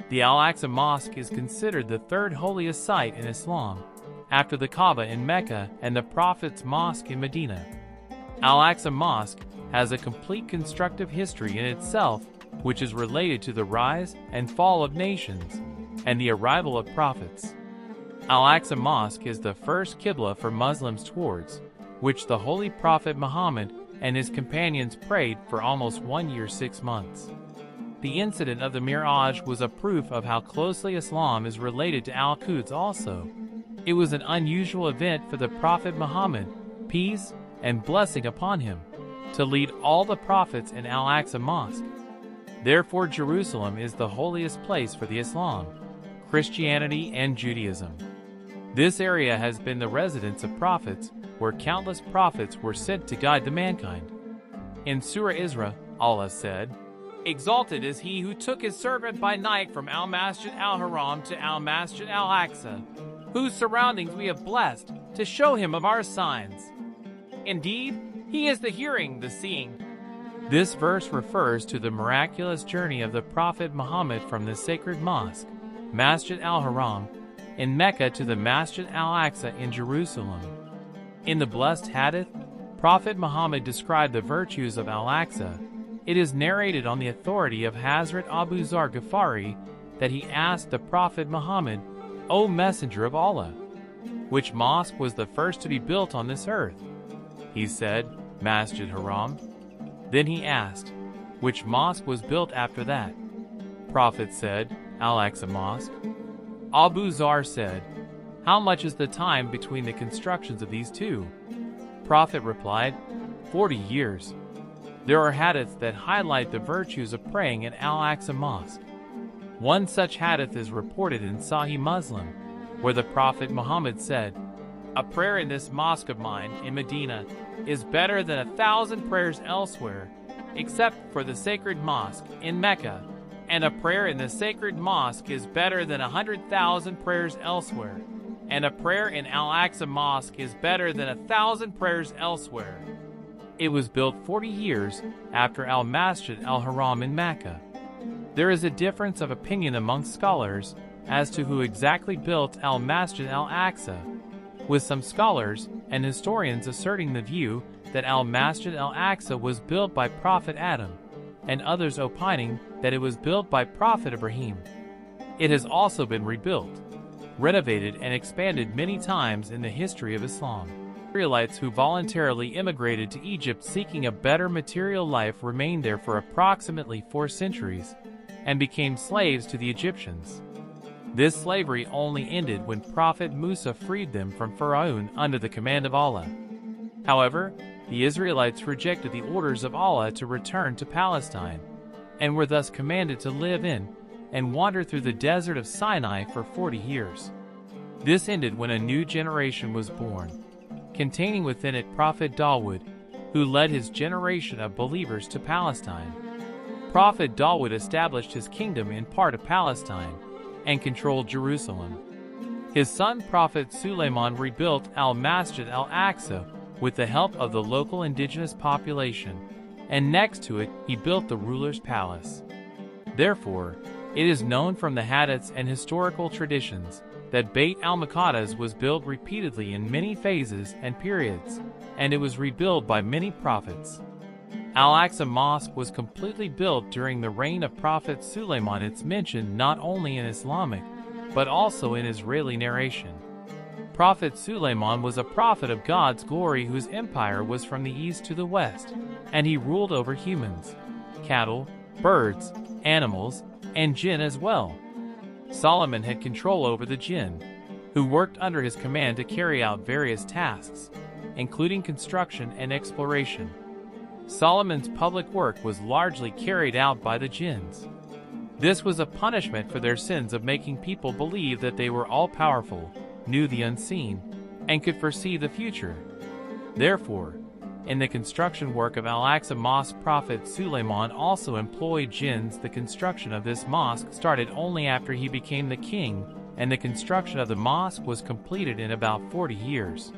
The Al-Aqsa Mosque is considered the third holiest site in Islam, after the Kaaba in Mecca and the Prophet's Mosque in Medina. Al-Aqsa Mosque has a complete constructive history in itself, which is related to the rise and fall of nations and the arrival of prophets. Al-Aqsa Mosque is the first Qiblah for Muslims towards which the Holy Prophet Muhammad and his companions prayed for almost 1 year 6 months. The incident of the Miraj was a proof of how closely Islam is related to Al-Quds also. It was an unusual event for the Prophet Muhammad, peace and blessing upon him, to lead all the prophets in Al-Aqsa Mosque. Therefore, Jerusalem is the holiest place for the Islam, Christianity and Judaism. This area has been the residence of prophets, where countless prophets were sent to guide the mankind. In Surah Isra, Allah said, "Exalted is he who took his servant by night from Al-Masjid Al-Haram to Al-Masjid Al-Aqsa, whose surroundings we have blessed, to show him of our signs. Indeed, he is the hearing, the seeing." This verse refers to the miraculous journey of the Prophet Muhammad from the sacred mosque, Masjid Al-Haram, in Mecca to the Masjid Al-Aqsa in Jerusalem. In the blessed hadith, Prophet Muhammad described the virtues of Al-Aqsa. It is narrated on the authority of Hazrat Abu Zar Ghifari that he asked the Prophet Muhammad, "O Messenger of Allah, which mosque was the first to be built on this earth?" He said, "Masjid Haram." Then he asked, "Which mosque was built after that?" Prophet said, "Al-Aqsa Mosque." Abu Zar said, "How much is the time between the constructions of these two?" Prophet replied, 40 years. There are hadiths that highlight the virtues of praying at Al-Aqsa Mosque. One such hadith is reported in Sahih Muslim, where the Prophet Muhammad said, "A prayer in this mosque of mine in Medina is better than 1,000 prayers elsewhere, except for the sacred mosque in Mecca, and a prayer in the sacred mosque is better than 100,000 prayers elsewhere, and a prayer in Al-Aqsa Mosque is better than 1,000 prayers elsewhere." It was built 40 years after Al-Masjid Al-Haram in Mecca. There is a difference of opinion amongst scholars as to who exactly built Al-Masjid Al-Aqsa, with some scholars and historians asserting the view that Al-Masjid Al-Aqsa was built by Prophet Adam, and others opining that it was built by Prophet Ibrahim. It has also been rebuilt, renovated and expanded many times in the history of Islam. Israelites who voluntarily immigrated to Egypt seeking a better material life remained there for approximately 4 centuries and became slaves to the Egyptians. This slavery only ended when Prophet Musa freed them from Pharaoh under the command of Allah. However, the Israelites rejected the orders of Allah to return to Palestine, and were thus commanded to live in and wander through the desert of Sinai for 40 years. This ended when a new generation was born, containing within it Prophet Dawood, who led his generation of believers to Palestine. Prophet Dawood established his kingdom in part of Palestine and controlled Jerusalem. His son Prophet Suleiman rebuilt Al-Masjid Al-Aqsa with the help of the local indigenous population, and next to it he built the ruler's palace. Therefore, it is known from the hadiths and historical traditions that Beit al-Maqdis was built repeatedly in many phases and periods, and it was rebuilt by many prophets. Al-Aqsa Mosque was completely built during the reign of Prophet Suleiman. It's mentioned not only in Islamic, but also in Israeli narration. Prophet Suleiman was a prophet of God's glory whose empire was from the east to the west, and he ruled over humans, cattle, birds, animals, and jinn as well. Solomon had control over the jinn, who worked under his command to carry out various tasks, including construction and exploration. Solomon's public work was largely carried out by the jinns. This was a punishment for their sins of making people believe that they were all-powerful, knew the unseen, and could foresee the future. Therefore, in the construction work of Al-Aqsa Mosque, Prophet Suleiman also employed jinns. The construction of this mosque started only after he became the king, and the construction of the mosque was completed in about 40 years.